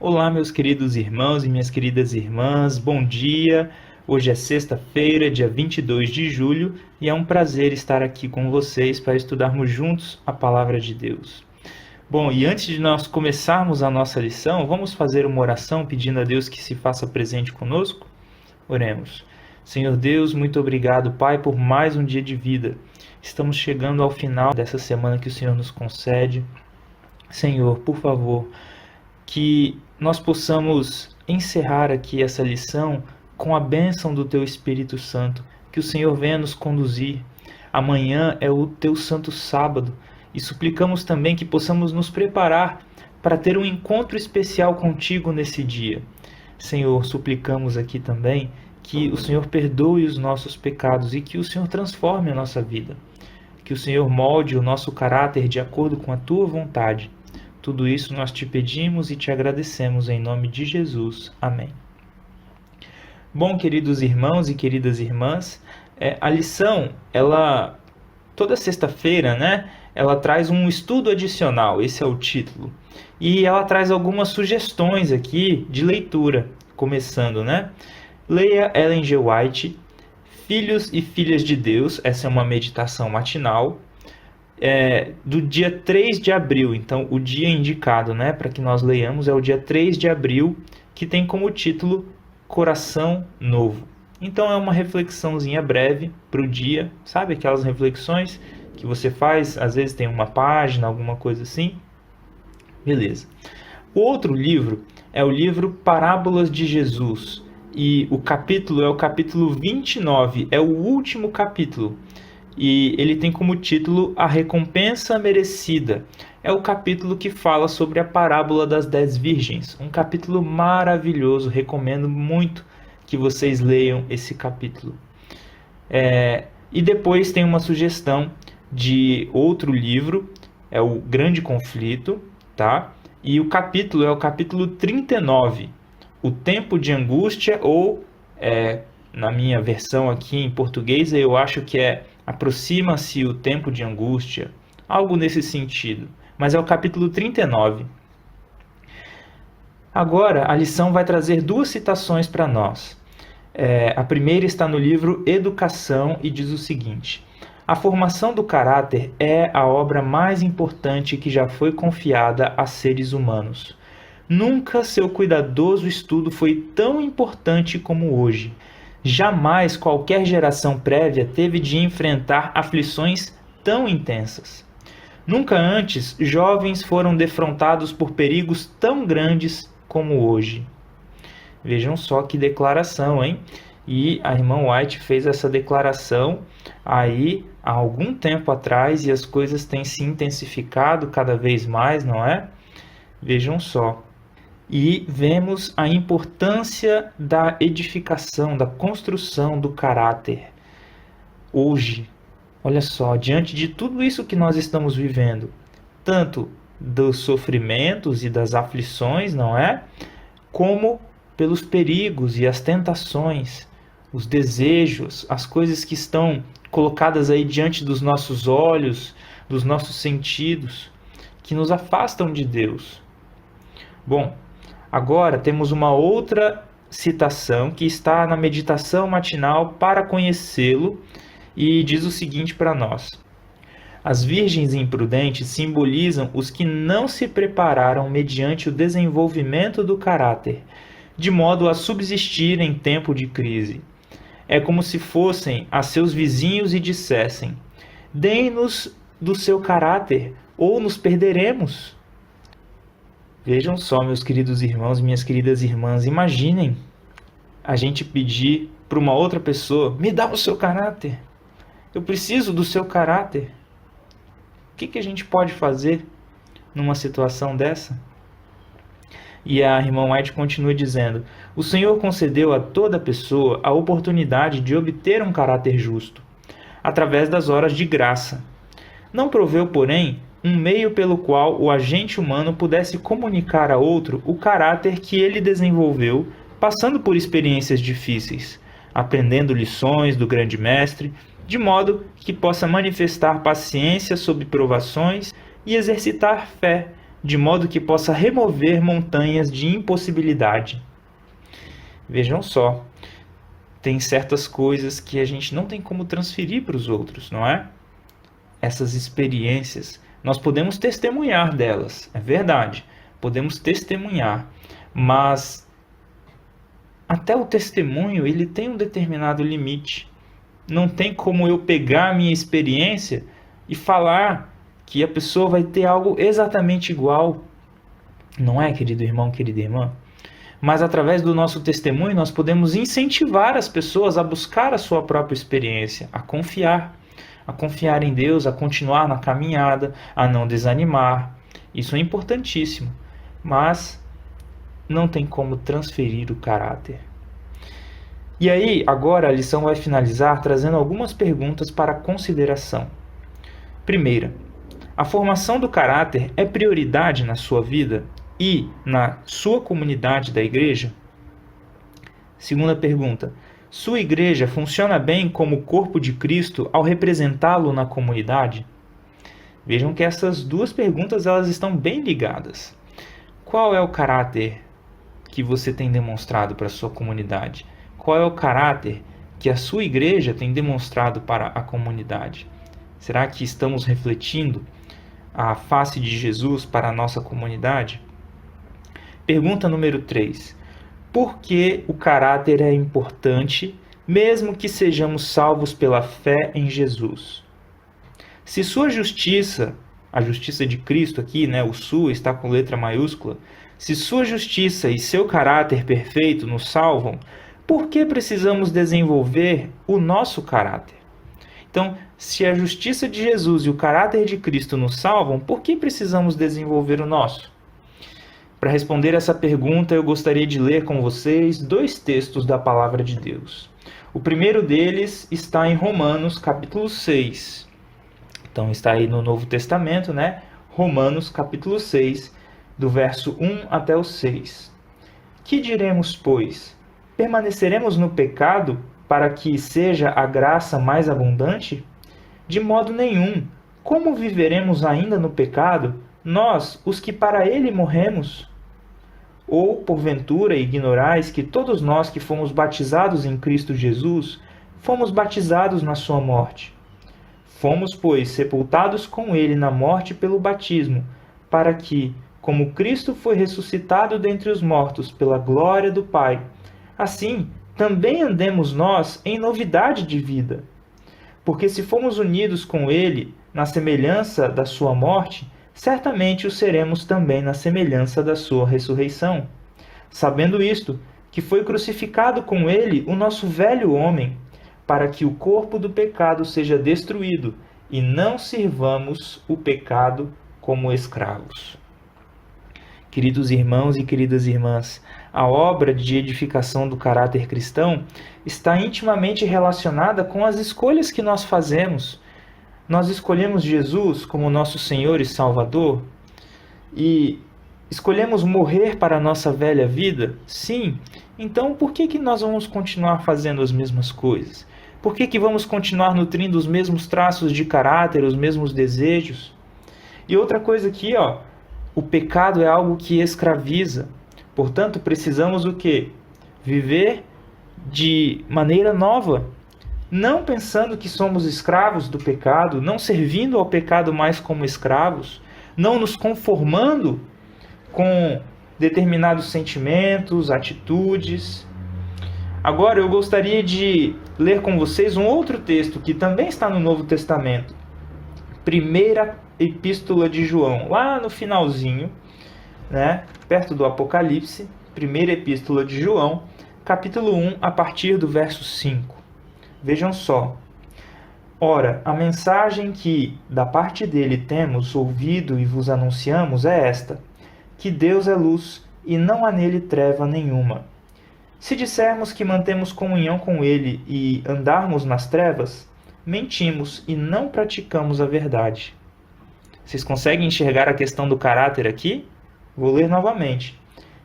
Olá, meus queridos irmãos e minhas queridas irmãs, bom dia! Hoje é sexta-feira, dia 22 de julho, e é um prazer estar aqui com vocês para estudarmos juntos a Palavra de Deus. Bom, e antes de nós começarmos a nossa lição, vamos fazer uma oração pedindo a Deus que se faça presente conosco? Oremos. Senhor Deus, muito obrigado, Pai, por mais um dia de vida. Estamos chegando ao final dessa semana que o Senhor nos concede. Senhor, por favor, que nós possamos encerrar aqui essa lição com a bênção do Teu Espírito Santo, que o Senhor venha nos conduzir. Amanhã é o Teu santo sábado e suplicamos também que possamos nos preparar para ter um encontro especial contigo nesse dia. Senhor, suplicamos aqui também que o Senhor perdoe os nossos pecados e que o Senhor transforme a nossa vida. Que o Senhor molde o nosso caráter de acordo com a Tua vontade. Tudo isso nós te pedimos e te agradecemos em nome de Jesus. Amém. Bom, queridos irmãos e queridas irmãs, a lição, toda sexta-feira, ela traz um estudo adicional, esse é o título. E ela traz algumas sugestões aqui de leitura, começando, Leia Ellen G. White, Filhos e Filhas de Deus, essa é uma meditação matinal, do dia 3 de abril, então o dia indicado para que nós leiamos é o dia 3 de abril, que tem como título Coração Novo. Então é uma reflexãozinha breve para o dia, sabe aquelas reflexões que você faz, às vezes tem uma página, alguma coisa assim? Beleza. O outro livro é o livro Parábolas de Jesus, e o capítulo é o capítulo 29, é o último capítulo. E ele tem como título A Recompensa Merecida. É o capítulo que fala sobre a parábola das 10 virgens. Um capítulo maravilhoso, recomendo muito que vocês leiam esse capítulo. E depois tem uma sugestão de outro livro, é o Grande Conflito, tá? E o capítulo é o capítulo 39, O Tempo de Angústia, ou, na minha versão aqui em português, eu acho que Aproxima-se o Tempo de Angústia, algo nesse sentido, mas é o capítulo 39. Agora, a lição vai trazer duas citações para nós. A primeira está no livro Educação e diz o seguinte: a formação do caráter é a obra mais importante que já foi confiada a seres humanos. Nunca seu cuidadoso estudo foi tão importante como hoje. Jamais qualquer geração prévia teve de enfrentar aflições tão intensas. Nunca antes jovens foram defrontados por perigos tão grandes como hoje. Vejam só que declaração, hein? E a irmã White fez essa declaração aí há algum tempo atrás e as coisas têm se intensificado cada vez mais, não é? Vejam só. E vemos a importância da edificação, da construção do caráter. Hoje, olha só, diante de tudo isso que nós estamos vivendo, tanto dos sofrimentos e das aflições, não é? Como pelos perigos e as tentações, os desejos, as coisas que estão colocadas aí diante dos nossos olhos, dos nossos sentidos, que nos afastam de Deus. Bom, agora temos uma outra citação que está na meditação matinal para conhecê-lo e diz o seguinte para nós: as virgens imprudentes simbolizam os que não se prepararam mediante o desenvolvimento do caráter, de modo a subsistir em tempo de crise. É como se fossem a seus vizinhos e dissessem: deem-nos do seu caráter ou nos perderemos. Vejam só, meus queridos irmãos e minhas queridas irmãs, imaginem a gente pedir para uma outra pessoa: me dá o seu caráter, eu preciso do seu caráter. O que a gente pode fazer numa situação dessa? E a irmã White continua dizendo: o Senhor concedeu a toda pessoa a oportunidade de obter um caráter justo, através das horas de graça. Não proveu, porém, um meio pelo qual o agente humano pudesse comunicar a outro o caráter que ele desenvolveu passando por experiências difíceis, aprendendo lições do grande mestre, de modo que possa manifestar paciência sob provações e exercitar fé de modo que possa remover montanhas de impossibilidade. Vejam só, tem certas coisas que a gente não tem como transferir para os outros, não é? Essas experiências, nós podemos testemunhar delas, é verdade, podemos testemunhar, mas até o testemunho ele tem um determinado limite. Não tem como eu pegar a minha experiência e falar que a pessoa vai ter algo exatamente igual. Não é, querido irmão, querida irmã? Mas através do nosso testemunho nós podemos incentivar as pessoas a buscar a sua própria experiência, a confiar em Deus, a continuar na caminhada, a não desanimar. Isso é importantíssimo, mas não tem como transferir o caráter. E aí, agora a lição vai finalizar trazendo algumas perguntas para consideração. Primeira, a formação do caráter é prioridade na sua vida e na sua comunidade da igreja? Segunda pergunta, sua igreja funciona bem como corpo de Cristo ao representá-lo na comunidade? Vejam que essas duas perguntas elas estão bem ligadas. Qual é o caráter que você tem demonstrado para a sua comunidade? Qual é o caráter que a sua igreja tem demonstrado para a comunidade? Será que estamos refletindo a face de Jesus para a nossa comunidade? Pergunta número 3. Por que o caráter é importante, mesmo que sejamos salvos pela fé em Jesus? Se sua justiça, a justiça de Cristo aqui, o sua está com letra maiúscula, se sua justiça e seu caráter perfeito nos salvam, por que precisamos desenvolver o nosso caráter? Então, se a justiça de Jesus e o caráter de Cristo nos salvam, por que precisamos desenvolver o nosso? Para responder essa pergunta, eu gostaria de ler com vocês 2 textos da Palavra de Deus. O primeiro deles está em Romanos, capítulo 6. Então, está aí no Novo Testamento, Romanos, capítulo 6, do verso 1 até o 6. Que diremos, pois? Permaneceremos no pecado para que seja a graça mais abundante? De modo nenhum. Como viveremos ainda no pecado, nós, os que para ele morremos? Ou, porventura, ignorais que todos nós que fomos batizados em Cristo Jesus, fomos batizados na sua morte? Fomos, pois, sepultados com ele na morte pelo batismo, para que, como Cristo foi ressuscitado dentre os mortos pela glória do Pai, assim também andemos nós em novidade de vida. Porque se fomos unidos com ele na semelhança da sua morte, certamente o seremos também na semelhança da sua ressurreição. Sabendo isto, que foi crucificado com ele o nosso velho homem, para que o corpo do pecado seja destruído, e não sirvamos o pecado como escravos. Queridos irmãos e queridas irmãs, a obra de edificação do caráter cristão está intimamente relacionada com as escolhas que nós fazemos. Nós escolhemos Jesus como nosso Senhor e Salvador e escolhemos morrer para a nossa velha vida? Sim. Então, por que nós vamos continuar fazendo as mesmas coisas? Por que vamos continuar nutrindo os mesmos traços de caráter, os mesmos desejos? E outra coisa aqui, o pecado é algo que escraviza. Portanto, precisamos o quê? Viver de maneira nova. Não pensando que somos escravos do pecado, não servindo ao pecado mais como escravos, não nos conformando com determinados sentimentos, atitudes. Agora eu gostaria de ler com vocês um outro texto que também está no Novo Testamento. Primeira Epístola de João, lá no finalzinho, perto do Apocalipse, Primeira Epístola de João, capítulo 1, a partir do verso 5. Vejam só. Ora, a mensagem que, da parte dele, temos ouvido e vos anunciamos é esta, que Deus é luz e não há nele treva nenhuma. Se dissermos que mantemos comunhão com ele e andarmos nas trevas, mentimos e não praticamos a verdade. Vocês conseguem enxergar a questão do caráter aqui? Vou ler novamente.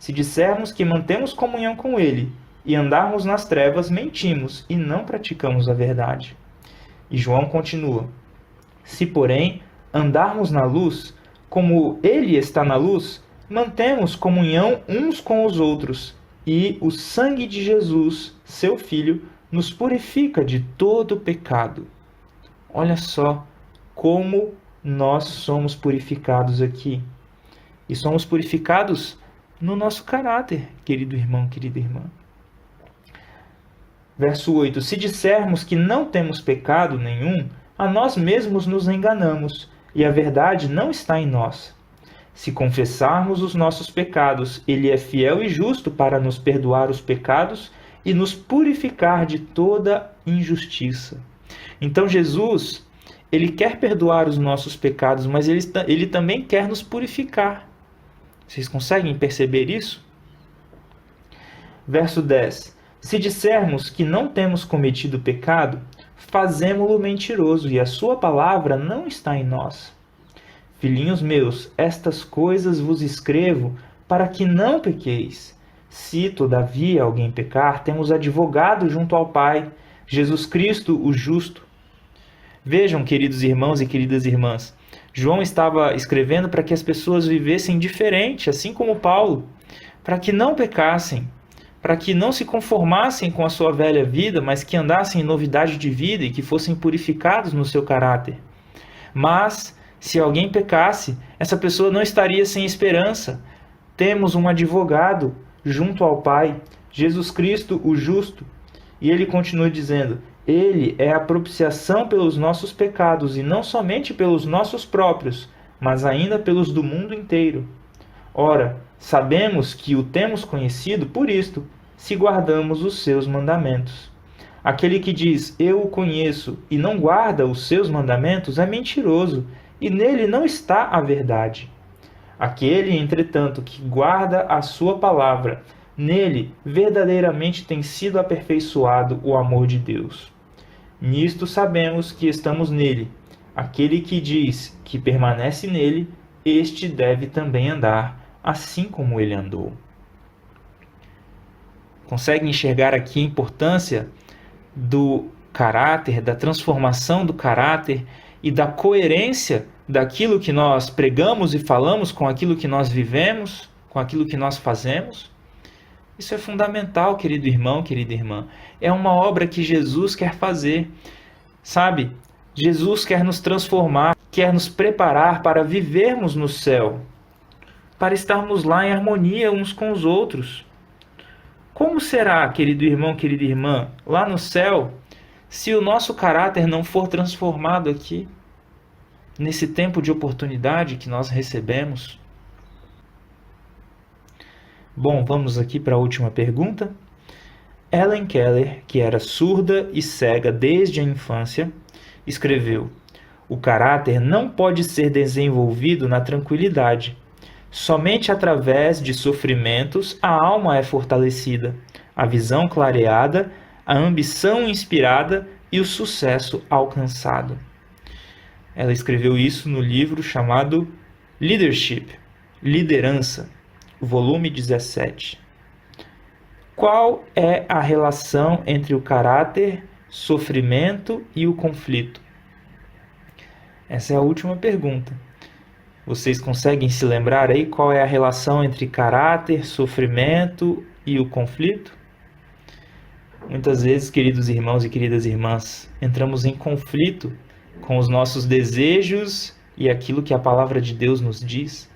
Se dissermos que mantemos comunhão com ele e andarmos nas trevas, mentimos e não praticamos a verdade. E João continua. Se, porém, andarmos na luz, Como Ele está na luz, mantemos comunhão uns com os outros, e o sangue de Jesus, seu Filho, nos purifica de todo pecado. Olha só como nós somos purificados aqui. E somos purificados no nosso caráter, querido irmão, querida irmã. Verso 8: Se dissermos que não temos pecado nenhum, a nós mesmos nos enganamos, e a verdade não está em nós. Se confessarmos os nossos pecados, Ele é fiel e justo para nos perdoar os pecados e nos purificar de toda injustiça. Então Jesus, Ele quer perdoar os nossos pecados, mas Ele também quer nos purificar. Vocês conseguem perceber isso? Verso 10. Se dissermos que não temos cometido pecado, fazemo-lo mentiroso e a sua palavra não está em nós. Filhinhos meus, estas coisas vos escrevo para que não pequeis. Se, todavia, alguém pecar, temos advogado junto ao Pai, Jesus Cristo, o justo. Vejam, queridos irmãos e queridas irmãs, João estava escrevendo para que as pessoas vivessem diferente, assim como Paulo, para que não pecassem, para que não se conformassem com a sua velha vida, mas que andassem em novidade de vida e que fossem purificados no seu caráter. Mas, se alguém pecasse, essa pessoa não estaria sem esperança. Temos um advogado junto ao Pai, Jesus Cristo, o justo. E ele continua dizendo: Ele é a propiciação pelos nossos pecados, e não somente pelos nossos próprios, mas ainda pelos do mundo inteiro. Ora, sabemos que o temos conhecido por isto, se guardamos os seus mandamentos. Aquele que diz, eu o conheço, e não guarda os seus mandamentos, é mentiroso, e nele não está a verdade. Aquele, entretanto, que guarda a sua palavra, nele verdadeiramente tem sido aperfeiçoado o amor de Deus. Nisto sabemos que estamos nele. Aquele que diz que permanece nele, este deve também andar, assim como ele andou. Consegue enxergar aqui a importância do caráter, da transformação do caráter e da coerência daquilo que nós pregamos e falamos com aquilo que nós vivemos, com aquilo que nós fazemos? Isso é fundamental, querido irmão, querida irmã. É uma obra que Jesus quer fazer. Sabe? Jesus quer nos transformar, quer nos preparar para vivermos no céu, para estarmos lá em harmonia uns com os outros. Como será, querido irmão, querida irmã, lá no céu, se o nosso caráter não for transformado aqui, nesse tempo de oportunidade que nós recebemos? Bom, vamos aqui para a última pergunta. Helen Keller, que era surda e cega desde a infância, escreveu: o caráter não pode ser desenvolvido na tranquilidade. Somente através de sofrimentos a alma é fortalecida, a visão clareada, a ambição inspirada e o sucesso alcançado. Ela escreveu isso no livro chamado Leadership, Liderança, volume 17. Qual é a relação entre o caráter, sofrimento e o conflito? Essa é a última pergunta. Vocês conseguem se lembrar aí qual é a relação entre caráter, sofrimento e o conflito? Muitas vezes, queridos irmãos e queridas irmãs, entramos em conflito com os nossos desejos e aquilo que a palavra de Deus nos diz.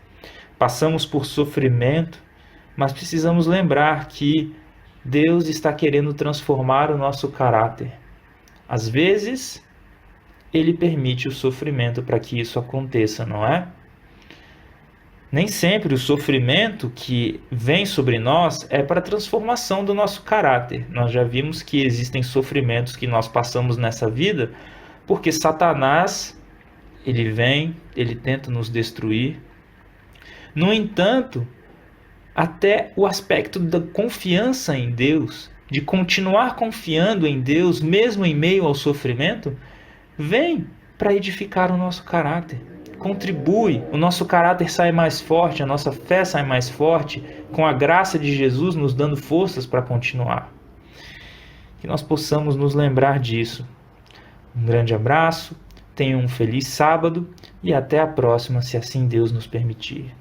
Passamos por sofrimento, mas precisamos lembrar que Deus está querendo transformar o nosso caráter. Às vezes, Ele permite o sofrimento para que isso aconteça, não é? Nem sempre o sofrimento que vem sobre nós é para a transformação do nosso caráter. Nós já vimos que existem sofrimentos que nós passamos nessa vida porque Satanás, ele vem, ele tenta nos destruir. No entanto, até o aspecto da confiança em Deus, de continuar confiando em Deus mesmo em meio ao sofrimento, vem para edificar o nosso caráter. Contribui, o nosso caráter sai mais forte, a nossa fé sai mais forte, com a graça de Jesus nos dando forças para continuar. Que nós possamos nos lembrar disso. Um grande abraço, tenham um feliz sábado, e até a próxima, se assim Deus nos permitir.